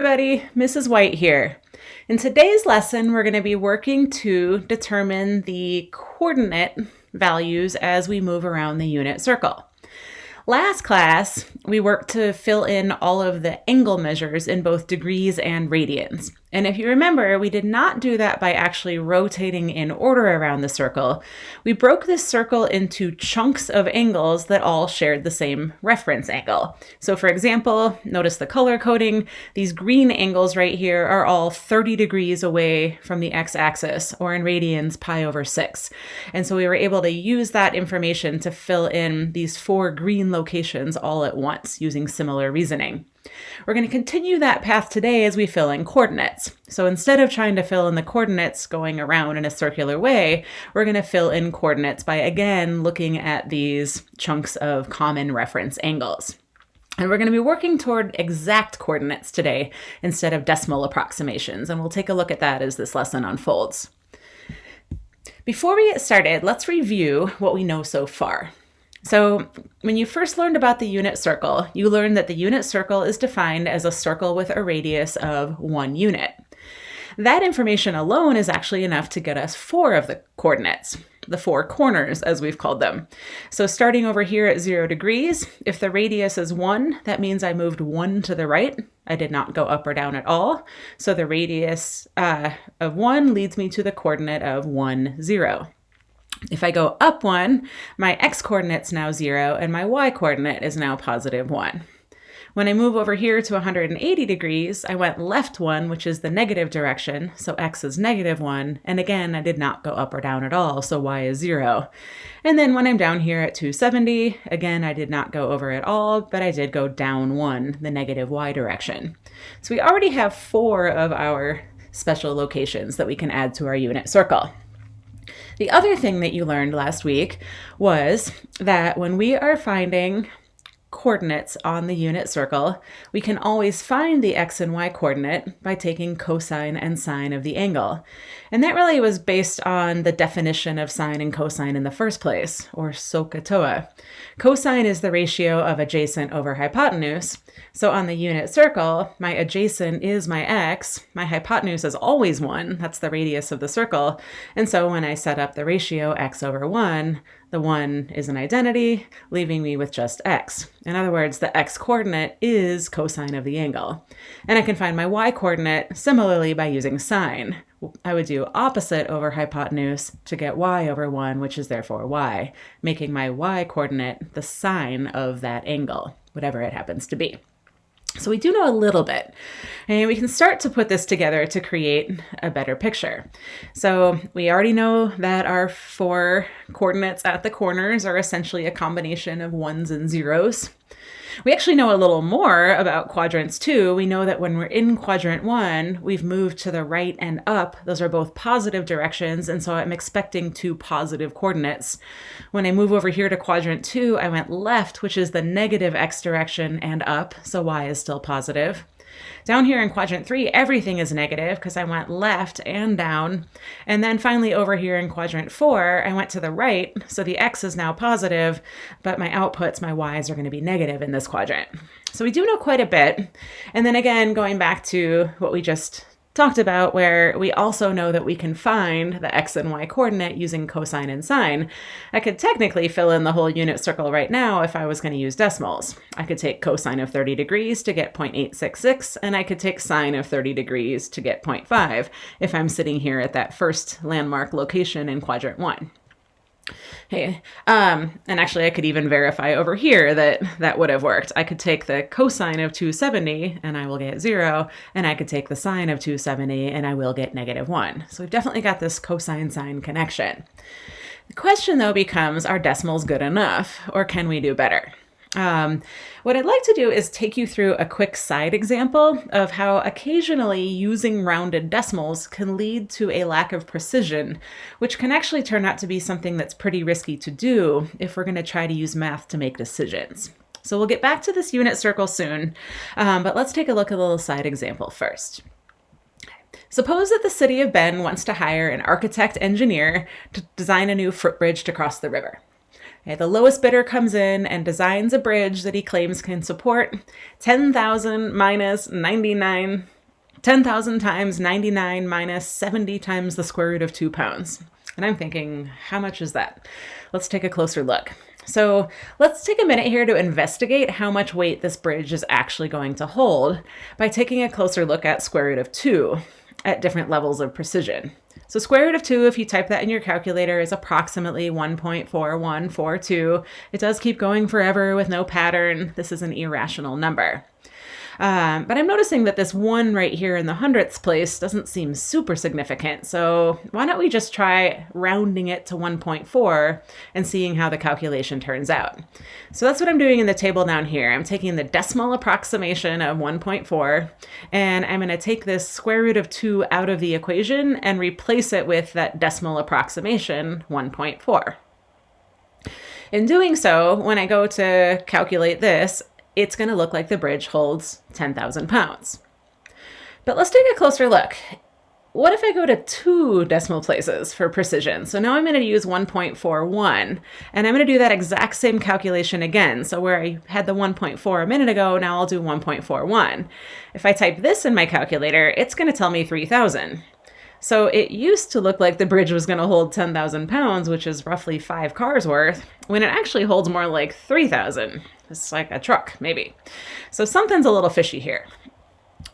Everybody, Mrs. White here. In today's lesson, we're going to be working to determine the coordinate values as we move around the unit circle. Last class, we worked to fill in all of the angle measures in both degrees and radians. And if you remember, we did not do that by actually rotating in order around the circle. We broke this circle into chunks of angles that all shared the same reference angle. So for example, notice the color coding. These green angles right here are all 30 degrees away from the x-axis, or in radians, pi over 6. And so we were able to use that information to fill in these 4 green locations all at once using similar reasoning. We're going to continue that path today as we fill in coordinates. So instead of trying to fill in the coordinates going around in a circular way, we're going to fill in coordinates by again looking at these chunks of common reference angles. And we're going to be working toward exact coordinates today instead of decimal approximations, and we'll take a look at that as this lesson unfolds. Before we get started, let's review what we know so far. So when you first learned about the unit circle, you learned that the unit circle is defined as a circle with a radius of 1 unit. That information alone is actually enough to get us 4 of the coordinates, the 4 corners as we've called them. So starting over here at 0 degrees, if the radius is 1, that means I moved 1 to the right. I did not go up or down at all. So the radius of 1 leads me to the coordinate of 1, 0. If I go up 1, my x-coordinate's now 0, and my y-coordinate is now positive 1. When I move over here to 180 degrees, I went left 1, which is the negative direction, so x is negative 1, and again, I did not go up or down at all, so y is 0. And then when I'm down here at 270, again, I did not go over at all, but I did go down 1, the negative y direction. So we already have 4 of our special locations that we can add to our unit circle. The other thing that you learned last week was that when we are finding coordinates on the unit circle, we can always find the x and y coordinate by taking cosine and sine of the angle. And that really was based on the definition of sine and cosine in the first place, or SOHCAHTOA. Cosine is the ratio of adjacent over hypotenuse. So on the unit circle, my adjacent is my x, my hypotenuse is always 1, that's the radius of the circle, and so when I set up the ratio x over 1, the 1 is an identity, leaving me with just x. In other words, the x-coordinate is cosine of the angle. And I can find my y-coordinate similarly by using sine. I would do opposite over hypotenuse to get y over 1, which is therefore y, making my y-coordinate the sine of that angle, whatever it happens to be. So we do know a little bit, and we can start to put this together to create a better picture. So we already know that our 4 coordinates at the corners are essentially a combination of 1s and 0s. We actually know a little more about quadrants too. We know that when we're in quadrant 1, we've moved to the right and up. Those are both positive directions, and so I'm expecting 2 positive coordinates. When I move over here to quadrant 2, I went left, which is the negative x direction, and up, so y is still positive. Down here in quadrant 3, everything is negative because I went left and down. And then finally over here in quadrant 4, I went to the right, so the x is now positive, but my outputs, my y's, are going to be negative in this quadrant. So we do know quite a bit. And then again, going back to what we just talked about, where we also know that we can find the x and y coordinate using cosine and sine. I could technically fill in the whole unit circle right now if I was going to use decimals. I could take cosine of 30 degrees to get 0.866, and I could take sine of 30 degrees to get 0.5 if I'm sitting here at that first landmark location in quadrant 1. Hey, and actually I could even verify over here that that would have worked. I could take the cosine of 270 and I will get 0, and I could take the sine of 270 and I will get negative 1. So we've definitely got this cosine-sine connection. The question though becomes, are decimals good enough, or can we do better? What I'd like to do is take you through a quick side example of how occasionally using rounded decimals can lead to a lack of precision, which can actually turn out to be something that's pretty risky to do if we're going to try to use math to make decisions. So we'll get back to this unit circle soon, but let's take a look at a little side example first. Suppose that the city of Bend wants to hire an architect engineer to design a new footbridge to cross the river. Okay, the lowest bidder comes in and designs a bridge that he claims can support 10,000 minus 99, 10,000 times 99 minus 70 times the square root of 2 pounds. And I'm thinking, how much is that? Let's take a closer look. So let's take a minute here to investigate how much weight this bridge is actually going to hold by taking a closer look at square root of 2 at different levels of precision. So square root of 2, if you type that in your calculator, is approximately 1.4142. It does keep going forever with no pattern. This is an irrational number. But I'm noticing that this 1 right here in the hundredths place doesn't seem super significant. So why don't we just try rounding it to 1.4 and seeing how the calculation turns out. So that's what I'm doing in the table down here. I'm taking the decimal approximation of 1.4, and I'm going to take this square root of 2 out of the equation and replace it with that decimal approximation, 1.4. In doing so, when I go to calculate this, it's going to look like the bridge holds 10,000 pounds. But let's take a closer look. What if I go to 2 decimal places for precision? So now I'm going to use 1.41, and I'm going to do that exact same calculation again. So where I had the 1.4 a minute ago, now I'll do 1.41. If I type this in my calculator, it's going to tell me 3,000. So it used to look like the bridge was going to hold 10,000 pounds, which is roughly 5 cars worth, when it actually holds more like 3,000. It's like a truck, maybe. So something's a little fishy here.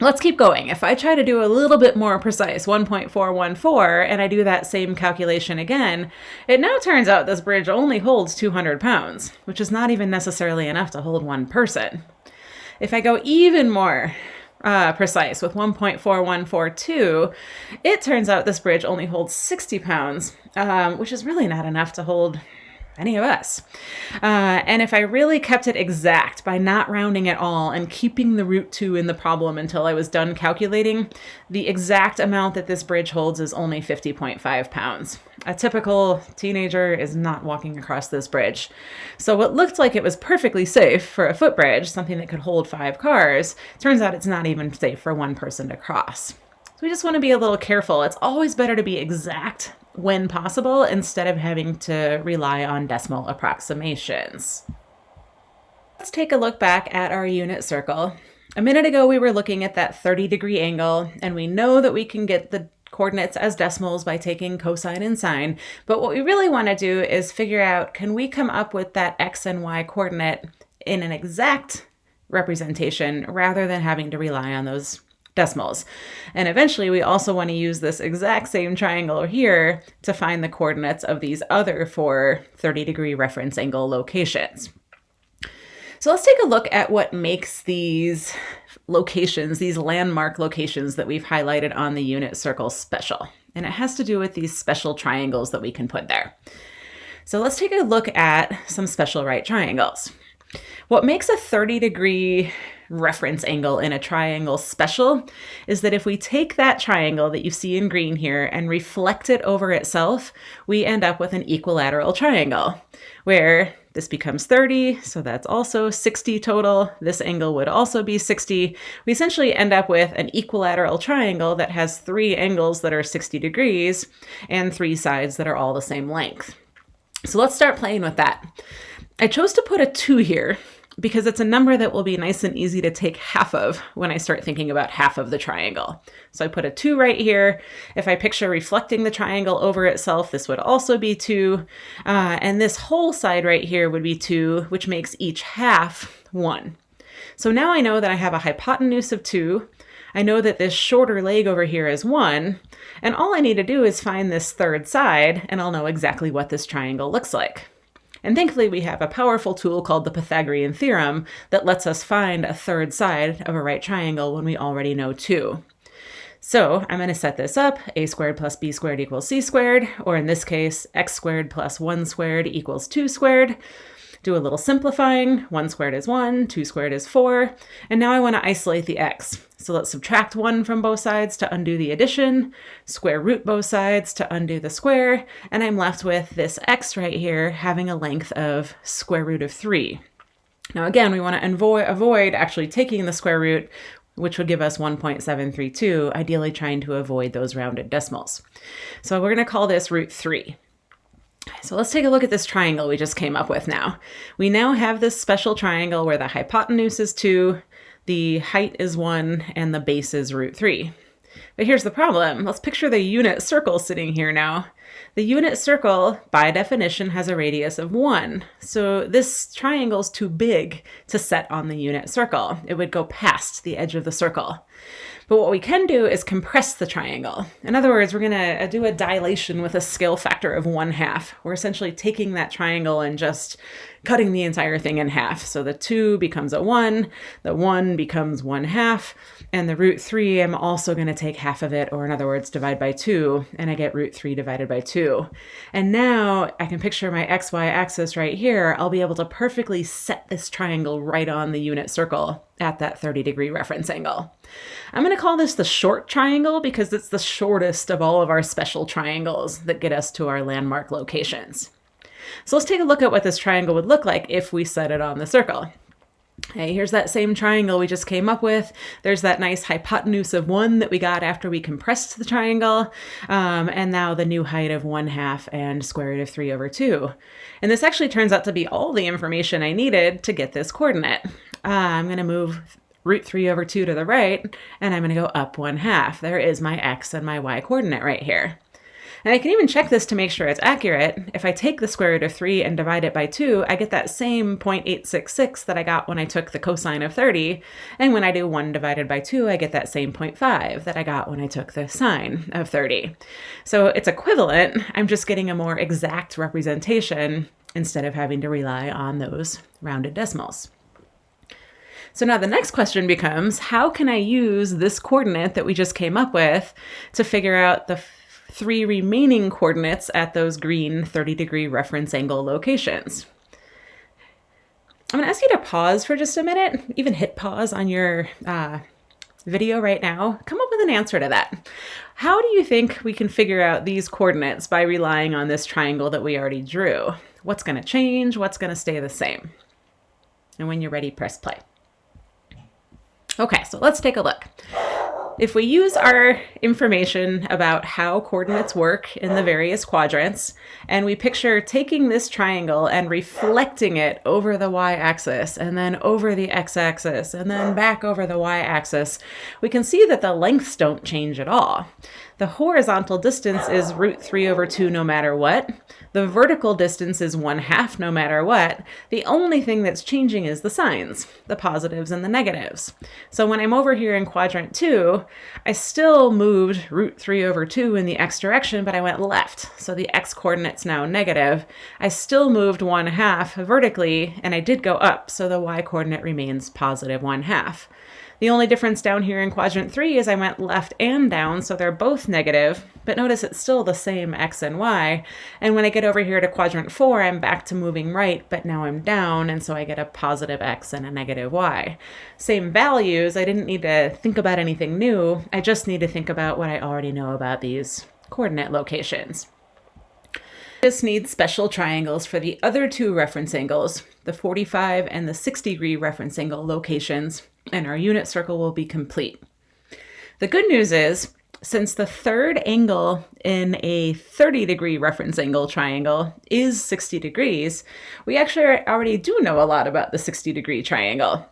Let's keep going. If I try to do a little bit more precise, 1.414, and I do that same calculation again, it now turns out this bridge only holds 200 pounds, which is not even necessarily enough to hold one person. If I go even more precise with 1.4142, it turns out this bridge only holds 60 pounds, which is really not enough to hold any of us. And if I really kept it exact by not rounding at all and keeping the root 2 in the problem until I was done calculating, the exact amount that this bridge holds is only 50.5 pounds. A typical teenager is not walking across this bridge. So what looked like it was perfectly safe for a footbridge, something that could hold 5 cars, turns out it's not even safe for one person to cross. So we just want to be a little careful. It's always better to be exact when possible instead of having to rely on decimal approximations. Let's take a look back at our unit circle. A minute ago, we were looking at that 30-degree angle, and we know that we can get the coordinates as decimals by taking cosine and sine. But what we really want to do is figure out, can we come up with that x and y coordinate in an exact representation rather than having to rely on those decimals. And eventually we also want to use this exact same triangle here to find the coordinates of these other 4 30-degree reference angle locations. So let's take a look at what makes these locations, these landmark locations that we've highlighted on the unit circle special. And it has to do with these special triangles that we can put there. So let's take a look at some special right triangles. What makes a 30-degree reference angle in a triangle special is that if we take that triangle that you see in green here and reflect it over itself, we end up with an equilateral triangle where this becomes 30, so that's also 60 total. This angle would also be 60. We essentially end up with an equilateral triangle that has 3 angles that are 60 degrees and 3 sides that are all the same length. So let's start playing with that. I chose to put a 2 here because it's a number that will be nice and easy to take half of when I start thinking about half of the triangle. So I put a 2 right here. If I picture reflecting the triangle over itself, this would also be 2. And this whole side right here would be 2, which makes each half 1. So now I know that I have a hypotenuse of 2. I know that this shorter leg over here is 1. And all I need to do is find this third side, and I'll know exactly what this triangle looks like. And thankfully, we have a powerful tool called the Pythagorean theorem that lets us find a third side of a right triangle when we already know 2. So I'm going to set this up. A squared plus b squared equals c squared, or in this case, x squared plus 1 squared equals 2 squared. Do a little simplifying. 1 squared is 1, 2 squared is 4. And now I want to isolate the x. So let's subtract 1 from both sides to undo the addition, square root both sides to undo the square, and I'm left with this x right here having a length of square root of 3. Now again, we want to avoid actually taking the square root, which would give us 1.732, ideally trying to avoid those rounded decimals. So we're going to call this root 3. So let's take a look at this triangle we just came up with now. We now have this special triangle where the hypotenuse is 2, the height is 1, and the base is root 3. But here's the problem. Let's picture the unit circle sitting here now. The unit circle, by definition, has a radius of 1. So this triangle is too big to set on the unit circle. It would go past the edge of the circle. But what we can do is compress the triangle. In other words, we're going to do a dilation with a scale factor of 1/2. We're essentially taking that triangle and just cutting the entire thing in half. So the 2 becomes a 1, the 1 becomes 1/2, and the root 3, I'm also going to take half of it, or in other words, divide by 2, and I get root 3 divided by 2. And now I can picture my xy axis right here. I'll be able to perfectly set this triangle right on the unit circle at that 30-degree reference angle. I'm going to call this the short triangle because it's the shortest of all of our special triangles that get us to our landmark locations. So let's take a look at what this triangle would look like if we set it on the circle. Hey, here's that same triangle we just came up with. There's that nice hypotenuse of 1 that we got after we compressed the triangle. And now the new height of 1/2 and square root of 3/2. And this actually turns out to be all the information I needed to get this coordinate. I'm going to move root 3/2 to the right, and I'm going to go up 1/2. There is my x and my y coordinate right here. And I can even check this to make sure it's accurate. If I take the square root of 3 and divide it by 2, I get that same 0.866 that I got when I took the cosine of 30. And when I do 1 divided by 2, I get that same 0.5 that I got when I took the sine of 30. So it's equivalent. I'm just getting a more exact representation instead of having to rely on those rounded decimals. So now the next question becomes, how can I use this coordinate that we just came up with to figure out the 3 remaining coordinates at those green 30-degree reference angle locations? I'm going to ask you to pause for just a minute, even hit pause on your video right now. Come up with an answer to that. How do you think we can figure out these coordinates by relying on this triangle that we already drew? What's going to change? What's going to stay the same? And when you're ready, press play. Okay, so let's take a look. If we use our information about how coordinates work in the various quadrants, and we picture taking this triangle and reflecting it over the y-axis, and then over the x-axis, and then back over the y-axis, we can see that the lengths don't change at all. The horizontal distance is root 3/2 no matter what. The vertical distance is 1/2 no matter what. The only thing that's changing is the signs, the positives and the negatives. So when I'm over here in quadrant 2, I still moved root 3/2 in the x direction, but I went left. So the x coordinate's now negative. I still moved 1/2 vertically, and I did go up, so the y coordinate remains positive 1/2. The only difference down here in quadrant 3 is I went left and down, so they're both negative, but notice it's still the same x and y. And when I get over here to quadrant 4, I'm back to moving right, but now I'm down, and so I get a positive x and a negative y. Same values. I didn't need to think about anything new. I just need to think about what I already know about these coordinate locations. Just need special triangles for the other 2 reference angles, the 45 and the 60-degree reference angle locations, and our unit circle will be complete. The good news is, since the third angle in a 30-degree reference angle triangle is 60 degrees, we actually already do know a lot about the 60-degree triangle.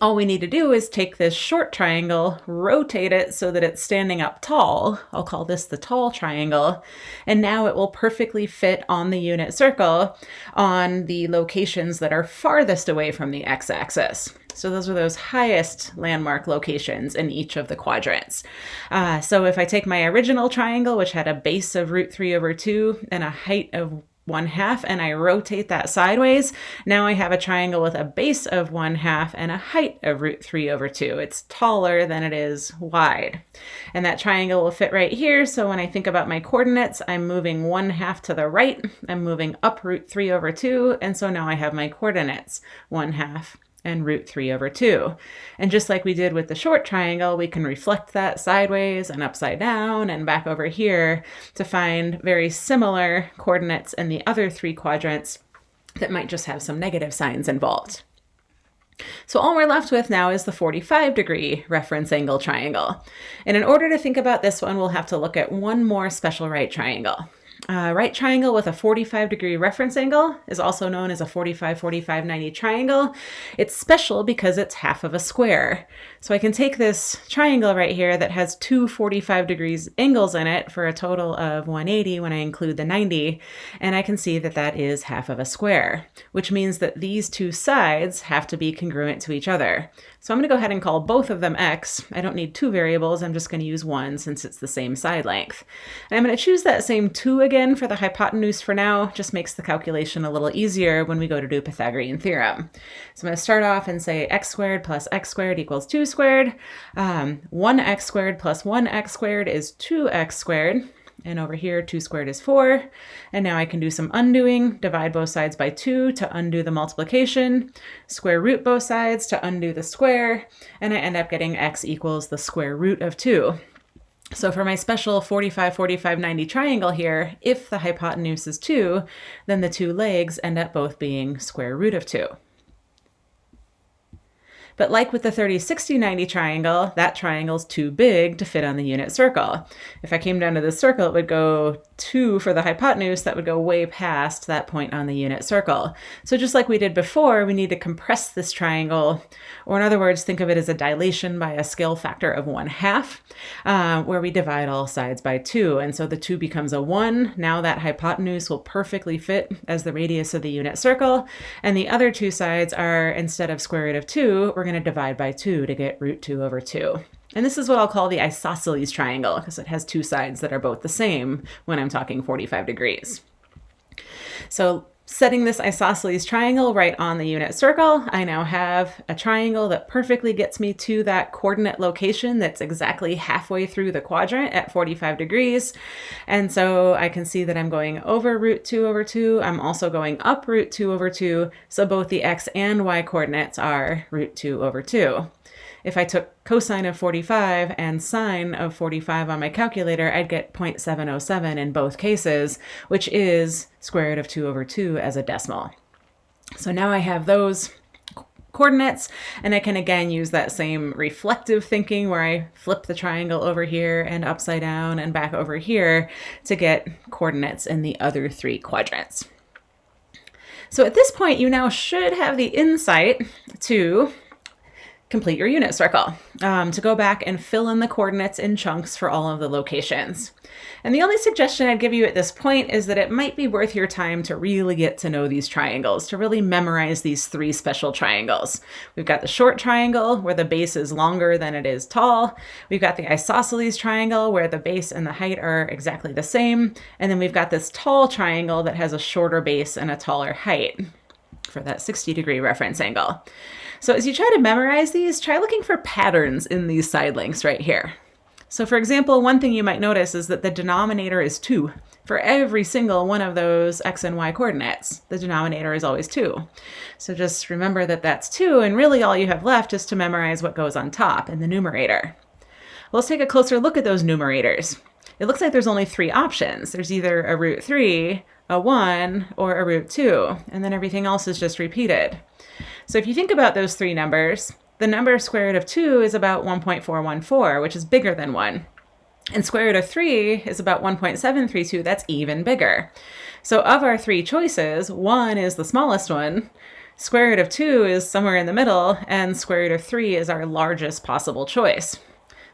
All we need to do is take this short triangle, rotate it so that it's standing up tall. I'll call this the tall triangle. And now it will perfectly fit on the unit circle on the locations that are farthest away from the x-axis. So those are those highest landmark locations in each of the quadrants. So if I take my original triangle, which had a base of root 3/2 and a height of 1/2, and I rotate that sideways, now I have a triangle with a base of 1/2 and a height of root 3/2. It's taller than it is wide. And that triangle will fit right here. So when I think about my coordinates, I'm moving 1/2 to the right, I'm moving up root 3/2, and so now I have my coordinates, 1/2 and root 3/2. And just like we did with the short triangle, we can reflect that sideways and upside down and back over here to find very similar coordinates in the other 3 quadrants that might just have some negative signs involved. So all we're left with now is the 45-degree reference angle triangle. And in order to think about this one, we'll have to look at one more special right triangle. Right triangle with a 45-degree reference angle is also known as a 45, 45, 90 triangle. It's special because it's half of a square. So I can take this triangle right here that has two 45 degrees angles in it for a total of 180 when I include the 90, and I can see that that is half of a square, which means that these two sides have to be congruent to each other. So I'm going to go ahead and call both of them x. I don't need two variables. I'm just going to use one since it's the same side length. And I'm going to choose that same 2 again for the hypotenuse for now. Just makes the calculation a little easier when we go to do Pythagorean theorem. So I'm going to start off and say x squared plus x squared equals 2 squared. 1x squared plus 1x squared is 2x squared. And over here, 2 squared is 4. And now I can do some undoing, divide both sides by 2 to undo the multiplication, square root both sides to undo the square, and I end up getting x equals the square root of 2. So for my special 45, 45, 90 triangle here, if the hypotenuse is 2, then the two legs end up both being square root of 2. But like with the 30, 60, 90 triangle, that triangle's too big to fit on the unit circle. If I came down to this circle, it would go 2 for the hypotenuse. That would go way past that point on the unit circle. So just like we did before, we need to compress this triangle, or in other words, think of it as a dilation by a scale factor of 1/2, where we divide all sides by 2. And so the 2 becomes a 1. Now that hypotenuse will perfectly fit as the radius of the unit circle. And the other two sides are, instead of square root of 2, we're going to divide by 2 to get root 2 over 2. And this is what I'll call the isosceles triangle because it has two sides that are both the same when I'm talking 45 degrees. So setting this isosceles triangle right on the unit circle, I now have a triangle that perfectly gets me to that coordinate location that's exactly halfway through the quadrant at 45 degrees. And so I can see that I'm going over root 2 over 2. I'm also going up root 2 over 2. So both the x and y coordinates are root 2 over 2. If I took cosine of 45 and sine of 45 on my calculator, I'd get 0.707 in both cases, which is square root of 2 over 2 as a decimal. So now I have those coordinates, and I can again use that same reflective thinking where I flip the triangle over here and upside down and back over here to get coordinates in the other three quadrants. So at this point, you now should have the insight to complete your unit circle, to go back and fill in the coordinates in chunks for all of the locations. And the only suggestion I'd give you at this point is that it might be worth your time to really get to know these triangles, to really memorize these three special triangles. We've got the short triangle where the base is longer than it is tall. We've got the isosceles triangle where the base and the height are exactly the same. And then we've got this tall triangle that has a shorter base and a taller height for that 60-degree reference angle. So as you try to memorize these, try looking for patterns in these side lengths right here. So for example, one thing you might notice is that the denominator is 2. For every single one of those x and y coordinates, the denominator is always 2. So just remember that that's 2, and really all you have left is to memorize what goes on top in the numerator. Well, let's take a closer look at those numerators. It looks like there's only 3 options. There's either a root 3, a 1, or a root 2, and then everything else is just repeated. So if you think about those 3 numbers, the number square root of 2 is about 1.414, which is bigger than 1. And square root of 3 is about 1.732, that's even bigger. So of our 3 choices, 1 is the smallest one, square root of 2 is somewhere in the middle, and square root of 3 is our largest possible choice.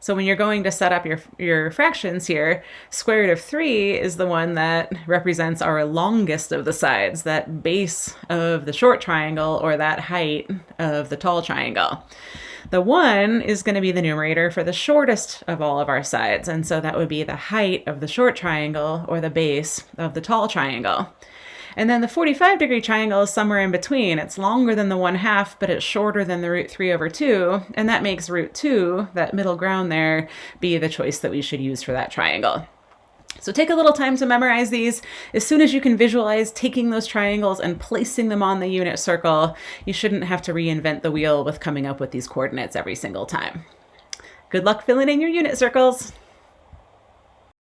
So when you're going to set up your fractions here, square root of 3 is the one that represents our longest of the sides, that base of the short triangle or that height of the tall triangle. The 1 is going to be the numerator for the shortest of all of our sides, and so that would be the height of the short triangle or the base of the tall triangle. And then the 45-degree triangle is somewhere in between. It's longer than the 1/2, but it's shorter than the root 3 over 2, and that makes root 2, that middle ground there, be the choice that we should use for that triangle. So take a little time to memorize these. As soon as you can visualize taking those triangles and placing them on the unit circle, you shouldn't have to reinvent the wheel with coming up with these coordinates every single time. Good luck filling in your unit circles.